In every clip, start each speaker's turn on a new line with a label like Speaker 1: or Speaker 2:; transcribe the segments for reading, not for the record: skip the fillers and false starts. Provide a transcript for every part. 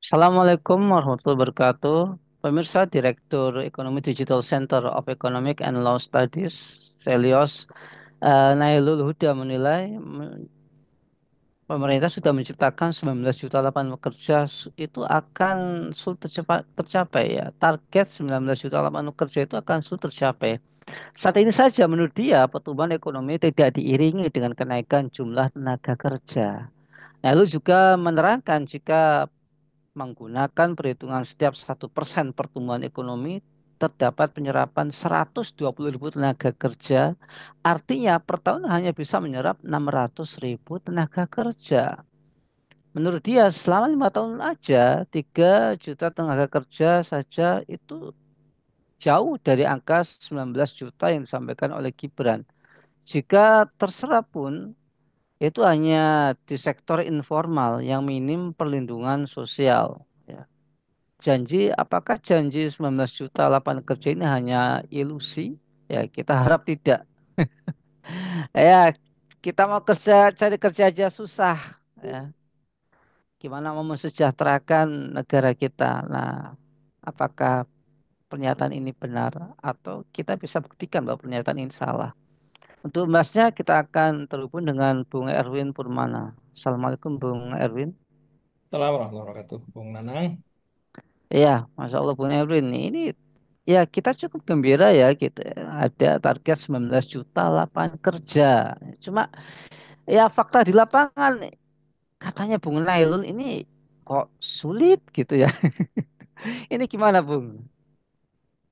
Speaker 1: Assalamualaikum warahmatullahi wabarakatuh. Pemirsa Direktur Ekonomi Digital Center of Economic and Law Studies, Selios, Nailul Huda menilai pemerintah sudah menciptakan 19 juta lapangan kerja itu akan sulit tercapai ya. Target 19 juta lapangan kerja itu akan sulit tercapai. Saat ini saja menurut dia pertumbuhan ekonomi tidak diiringi dengan kenaikan jumlah tenaga kerja. Lalu juga menerangkan jika menggunakan perhitungan setiap 1% pertumbuhan ekonomi terdapat penyerapan 120.000 tenaga kerja. Artinya per tahun hanya bisa menyerap 600.000 tenaga kerja. Menurut dia selama 5 tahun aja 3 juta tenaga kerja saja itu jauh dari angka 19 juta yang disampaikan oleh Gibran. Jika terserap pun itu hanya di sektor informal yang minim perlindungan sosial. Ya. Apakah janji 19 juta lapangan kerja ini hanya ilusi? Ya, kita harap tidak. Ya, kita mau kerja, cari kerja aja susah. Ya, gimana mau mensejahterakan negara kita? Nah, apakah pernyataan ini benar atau kita bisa buktikan bahwa pernyataan ini salah? Untuk membahasnya kita akan terhubung dengan Bung Erwin Purmana. Assalamualaikum Bung Erwin.
Speaker 2: Assalamualaikum warahmatullahi wabarakatuh, Bung Nanang.
Speaker 1: Iya, Masya Allah Bung Erwin. Ini ya kita cukup gembira ya kita ada target 19 juta lapangan kerja. Cuma ya fakta di lapangan katanya Bung Nailul ini kok sulit gitu ya. Ini gimana Bung?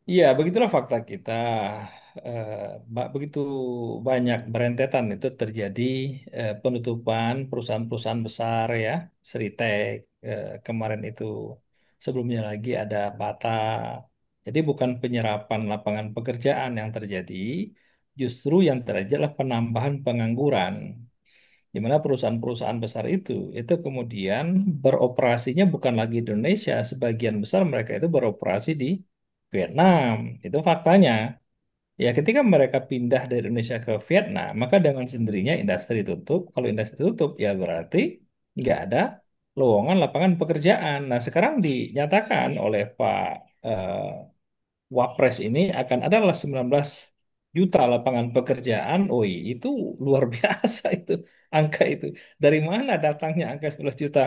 Speaker 2: Iya, begitulah fakta kita. Eh, Begitu banyak berentetan itu terjadi penutupan perusahaan-perusahaan besar ya, Seritek kemarin itu. Sebelumnya lagi ada Bata. Jadi bukan penyerapan lapangan pekerjaan yang terjadi, justru yang terjadi adalah penambahan pengangguran. Di mana perusahaan-perusahaan besar itu kemudian beroperasinya bukan lagi di Indonesia, sebagian besar mereka itu beroperasi di Vietnam. Itu faktanya. Ya, ketika mereka pindah dari Indonesia ke Vietnam, maka dengan sendirinya industri tutup. Kalau industri tutup, ya berarti nggak ada lowongan lapangan pekerjaan. Nah, sekarang dinyatakan oleh Pak Wapres ini akan adalah 19 juta lapangan pekerjaan. Oh, itu luar biasa itu angka itu. Dari mana datangnya angka 19 juta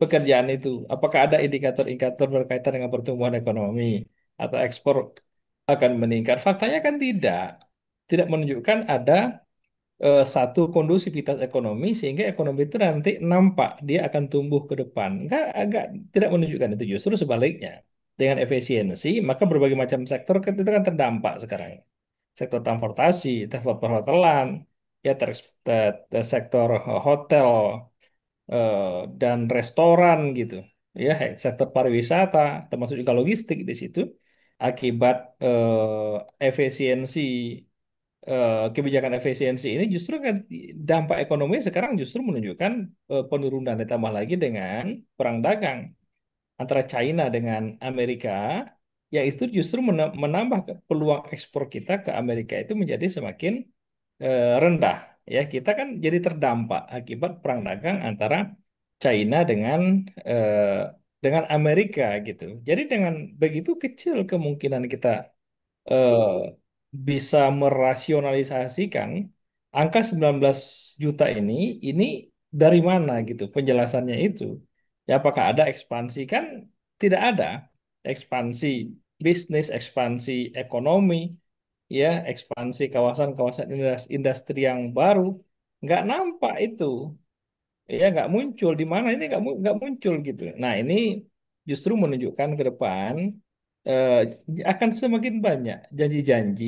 Speaker 2: pekerjaan itu? Apakah ada indikator-indikator berkaitan dengan pertumbuhan ekonomi atau ekspor akan meningkat? Faktanya kan tidak. Tidak menunjukkan ada satu kondusivitas ekonomi sehingga ekonomi itu nanti nampak dia akan tumbuh ke depan. Enggak, tidak menunjukkan itu, justru sebaliknya. Dengan efisiensi, maka berbagai macam sektor itu kan terdampak sekarang. Sektor transportasi, sektor perhotelan, ya sektor hotel eh, dan restoran gitu. Ya, sektor pariwisata termasuk juga logistik di situ akibat efisiensi kebijakan efisiensi ini justru kan dampak ekonomi sekarang justru menunjukkan penurunan, ditambah lagi dengan perang dagang antara China dengan Amerika, ya itu justru menambah peluang ekspor kita ke Amerika itu menjadi semakin rendah. Ya, kita kan jadi terdampak akibat perang dagang antara China dengan Amerika gitu. Jadi dengan begitu kecil kemungkinan kita eh, bisa merasionalisasikan angka 19 juta ini dari mana gitu penjelasannya itu. Ya, apakah ada ekspansi? Kan tidak ada ekspansi bisnis, ekspansi ekonomi, ya, ekspansi kawasan-kawasan industri yang baru. Nggak nampak itu. Ya, nggak muncul di mana ini, nggak muncul gitu. Nah, ini justru menunjukkan ke depan eh, akan semakin banyak janji-janji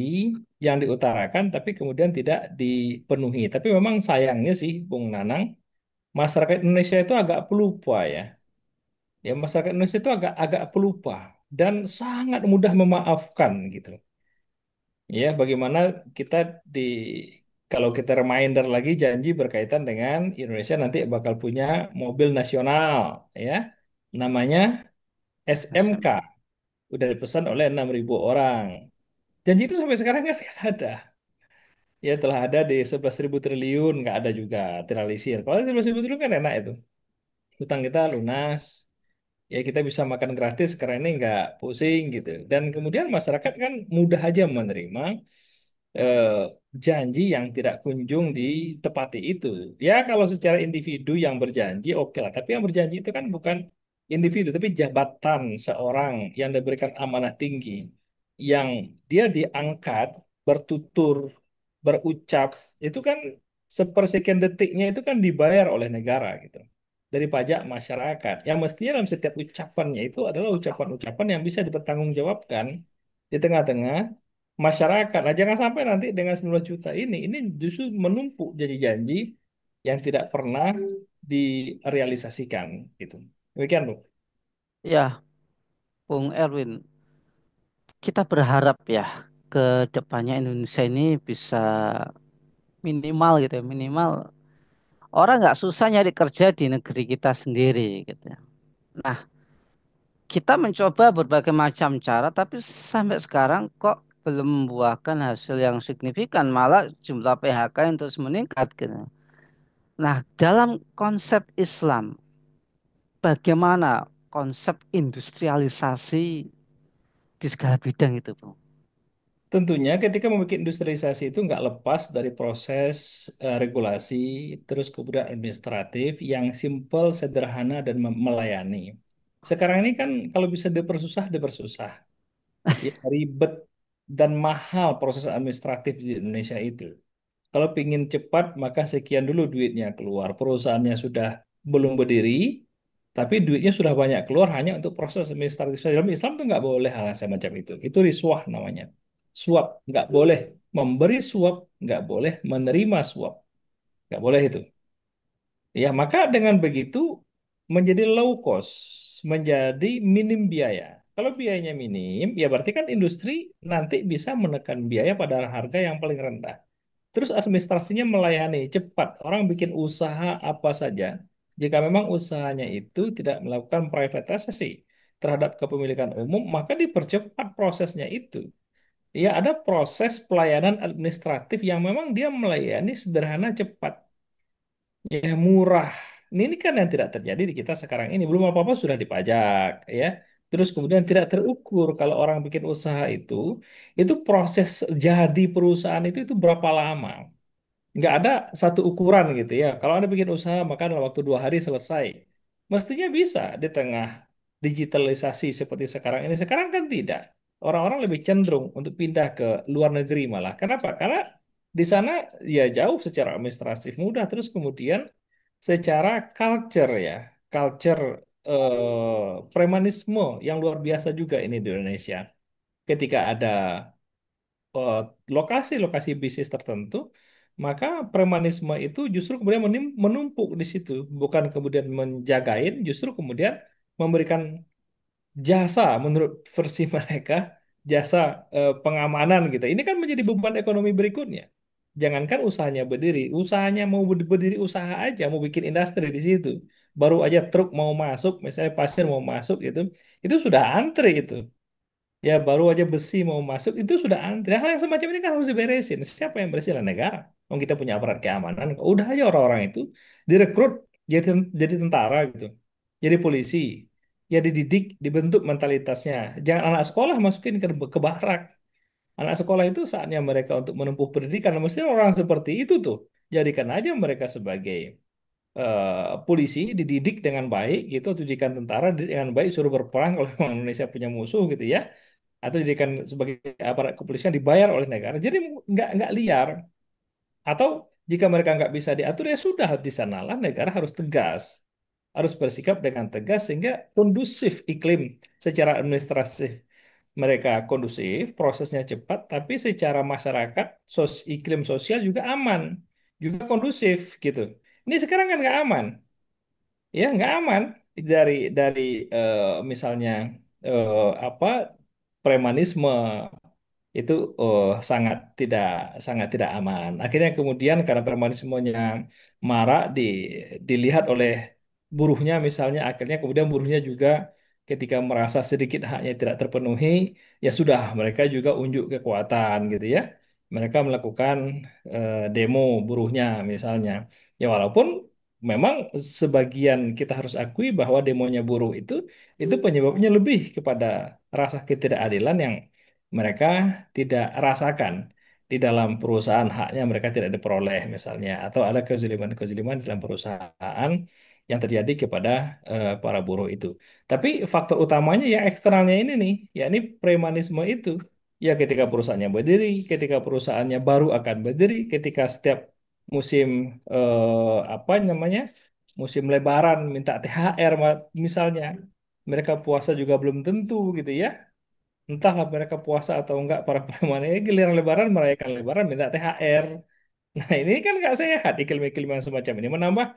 Speaker 2: yang diutarakan tapi kemudian tidak dipenuhi. Tapi memang sayangnya sih, Bung Nanang, masyarakat Indonesia itu agak pelupa ya. Ya, masyarakat Indonesia itu agak agak pelupa dan sangat mudah memaafkan gitu. Ya, bagaimana kita di kalau kita reminder lagi janji berkaitan dengan Indonesia nanti bakal punya mobil nasional, ya, namanya SMK, udah dipesan oleh 6.000 orang. Janji itu sampai sekarang kan nggak ada. Ya, telah ada di 11.000 triliun, nggak ada juga terrealisir. Kalau 11.000 triliun kan enak itu. Hutang kita lunas, Ya kita bisa makan gratis karena ini nggak pusing gitu. Dan kemudian masyarakat kan mudah aja menerima eh, janji yang tidak kunjung ditepati itu. Ya kalau secara individu yang berjanji oke lah. Tapi yang berjanji itu kan bukan individu, tapi jabatan seorang yang diberikan amanah tinggi, yang dia diangkat bertutur, berucap, itu kan sepersekian detiknya itu kan dibayar oleh negara gitu dari pajak masyarakat. Yang mestinya dalam setiap ucapannya itu adalah ucapan-ucapan yang bisa dipertanggungjawabkan di tengah-tengah masyarakat. Nah, jangan sampai nanti dengan 19 juta ini justru menumpuk janji-janji yang tidak pernah direalisasikan gitu. Demikian, Bu.
Speaker 1: Ya, Bung Erwin, kita berharap ya ke depannya Indonesia ini bisa minimal gitu ya, minimal orang nggak susah nyari kerja di negeri kita sendiri gitu ya. Nah, kita mencoba berbagai macam cara, tapi sampai sekarang kok belum membuahkan hasil yang signifikan, malah jumlah PHK yang terus meningkat gitu. Nah, dalam konsep Islam, bagaimana konsep industrialisasi di segala bidang itu, Bung?
Speaker 2: Tentunya ketika membuat industrialisasi itu nggak lepas dari proses regulasi, terus kemudian administratif yang simple, sederhana, dan melayani. Sekarang ini kan kalau bisa dipersusah, dipersusah. Ya, ribet dan mahal proses administratif di Indonesia itu. Kalau pingin cepat, maka sekian dulu duitnya keluar. Perusahaannya sudah belum berdiri, tapi duitnya sudah banyak keluar hanya untuk proses administratif. Dalam Islam tuh nggak boleh hal yang semacam itu. Itu riswah namanya. Suap, nggak boleh. Memberi suap, nggak boleh. Menerima suap, nggak boleh itu. Ya, maka dengan begitu menjadi low cost, menjadi minim biaya. Kalau biayanya minim, ya berarti kan industri nanti bisa menekan biaya pada harga yang paling rendah. Terus administrasinya melayani cepat. Orang bikin usaha apa saja. Jika memang usahanya itu tidak melakukan privatisasi terhadap kepemilikan umum, maka dipercepat prosesnya itu. Ya, ada proses pelayanan administratif yang memang dia melayani sederhana cepat. Ya murah. Ini kan yang tidak terjadi di kita sekarang ini. Belum apa-apa sudah dipajak, ya. Terus kemudian tidak terukur kalau orang bikin usaha itu proses jadi perusahaan itu berapa lama? Nggak ada satu ukuran gitu ya. Kalau Anda bikin usaha, maka dalam waktu 2 hari selesai. Mestinya bisa di tengah digitalisasi seperti sekarang ini. Sekarang kan tidak. Orang-orang lebih cenderung untuk pindah ke luar negeri malah. Kenapa? Karena di sana ya jauh secara administratif mudah. Terus kemudian secara culture ya, culture premanisme yang luar biasa juga ini di Indonesia. Ketika ada eh, lokasi-lokasi bisnis tertentu, maka premanisme itu justru kemudian menumpuk di situ, bukan kemudian menjagain, justru kemudian memberikan jasa menurut versi mereka, jasa pengamanan gitu. Ini kan menjadi beban ekonomi berikutnya. Jangankan usahanya berdiri, usahanya mau berdiri usaha aja, mau bikin industri di situ. Baru aja truk mau masuk, misalnya pasir mau masuk itu sudah antri itu. Ya baru aja besi mau masuk itu sudah antri. Hal yang semacam ini kan harus diberesin. Siapa yang beresin? Lah negara. Kalau kita punya aparat keamanan, udah aja orang-orang itu direkrut jadi tentara gitu, jadi polisi, ya dididik, dibentuk mentalitasnya. Jangan anak sekolah masukin ke barak. Anak sekolah itu saatnya mereka untuk menempuh pendidikan. Mesti orang seperti itu tuh jadikan aja mereka sebagai polisi, dididik dengan baik gitu, atau jadikan tentara dengan baik, suruh berperang kalau memang Indonesia punya musuh gitu ya, atau jadikan sebagai aparat kepolisian dibayar oleh negara. Jadi nggak liar. Atau jika mereka nggak bisa diatur ya sudah di sanalah negara harus tegas, harus bersikap dengan tegas sehingga kondusif iklim secara administratif mereka kondusif, prosesnya cepat, tapi secara masyarakat, iklim sosial juga aman, juga kondusif gitu. Ini sekarang kan nggak aman, ya nggak aman dari eh, misalnya apa premanisme itu sangat sangat tidak aman. Akhirnya kemudian karena premanismenya marak dilihat oleh buruhnya misalnya, akhirnya kemudian buruhnya juga ketika merasa sedikit haknya tidak terpenuhi, ya sudah mereka juga unjuk kekuatan gitu ya. Mereka melakukan demo buruhnya misalnya. Ya walaupun memang sebagian kita harus akui bahwa demonya buruh itu penyebabnya lebih kepada rasa ketidakadilan yang mereka tidak rasakan di dalam perusahaan, haknya mereka tidak diperoleh misalnya, atau ada kezaliman-kezaliman dalam perusahaan yang terjadi kepada para buruh itu. Tapi faktor utamanya ya eksternalnya ini nih, yakni premanisme itu. Ya ketika perusahaannya berdiri, ketika perusahaannya baru akan berdiri, ketika setiap musim apa namanya, musim Lebaran minta THR misalnya, mereka puasa juga belum tentu gitu ya. Entahlah mereka puasa atau enggak, para preman ini giliran Lebaran merayakan Lebaran minta THR. Nah ini kan nggak sehat, iklim-iklim yang semacam ini menambah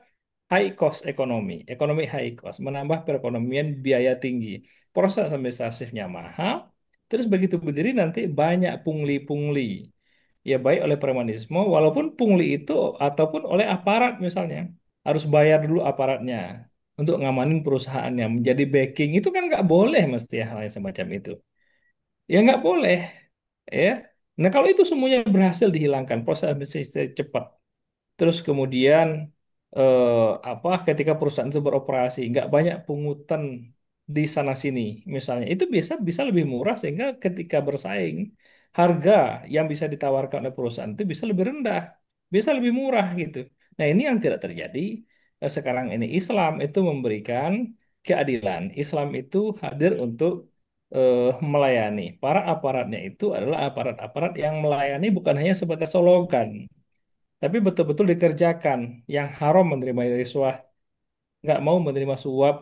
Speaker 2: high cost ekonomi, ekonomi high cost, menambah perekonomian biaya tinggi, proses administratifnya mahal, terus begitu berdiri nanti banyak pungli-pungli, ya baik oleh premanisme, walaupun pungli itu ataupun oleh aparat misalnya, harus bayar dulu aparatnya untuk ngamanin perusahaannya, menjadi backing, itu kan nggak boleh mesti hal yang semacam itu. Ya nggak boleh, ya. Nah kalau itu semuanya berhasil dihilangkan, proses administrasi cepat. Terus kemudian eh, apa ketika perusahaan itu beroperasi nggak banyak pungutan di sana sini misalnya itu bisa bisa lebih murah sehingga ketika bersaing harga yang bisa ditawarkan oleh perusahaan itu bisa lebih rendah, bisa lebih murah gitu. Nah ini yang tidak terjadi. Sekarang ini Islam itu memberikan keadilan. Islam itu hadir untuk melayani. Para aparatnya itu adalah aparat-aparat yang melayani bukan hanya sebatas slogan tapi betul-betul dikerjakan. Yang haram menerima riswah, nggak mau menerima suap,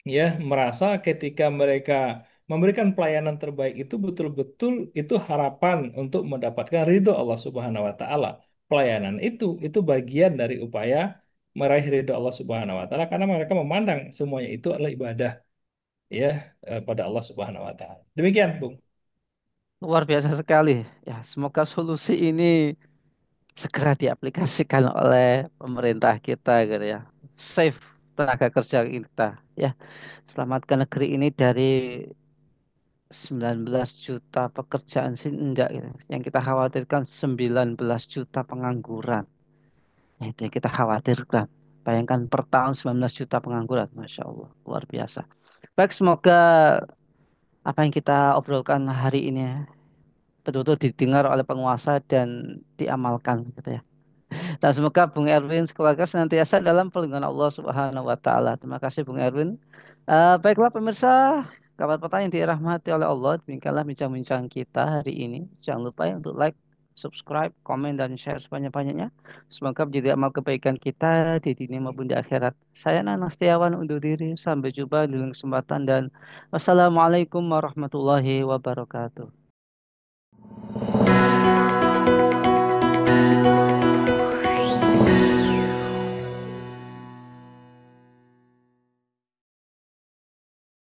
Speaker 2: ya merasa ketika mereka memberikan pelayanan terbaik itu betul-betul itu harapan untuk mendapatkan ridho Allah Subhanahu Wa Taala. Pelayanan itu bagian dari upaya meraih ridho Allah Subhanahu Wa Taala karena mereka memandang semuanya itu adalah ibadah ya pada Allah Subhanahu Wa Taala. Demikian, Bung.
Speaker 1: Luar biasa sekali. Ya, semoga solusi ini segera diaplikasikan oleh pemerintah kita gitu ya. Save tenaga kerja kita ya. Selamatkan negeri ini dari 19 juta pekerjaan sih enggak gitu. Yang kita khawatirkan 19 juta pengangguran. Nah, itu yang kita khawatirkan. Bayangkan per tahun 19 juta pengangguran. Masya Allah, luar biasa. Baik, semoga apa yang kita obrolkan hari ini betul-betul didengar oleh penguasa dan diamalkan gitu ya. Dan semoga Bung Erwin sekeluarga senantiasa dalam perlindungan Allah Subhanahu wa taala. Terima kasih Bung Erwin. Baiklah pemirsa, kabar petang yang dirahmati oleh Allah, demikianlah bincang-bincang kita hari ini. Jangan lupa ya untuk like, subscribe, komen, dan share sebanyak-banyaknya. Semoga menjadi amal kebaikan kita di dunia maupun di akhirat. Saya Nana Setiawan undur diri. Sampai jumpa di lain kesempatan dan wassalamualaikum warahmatullahi wabarakatuh.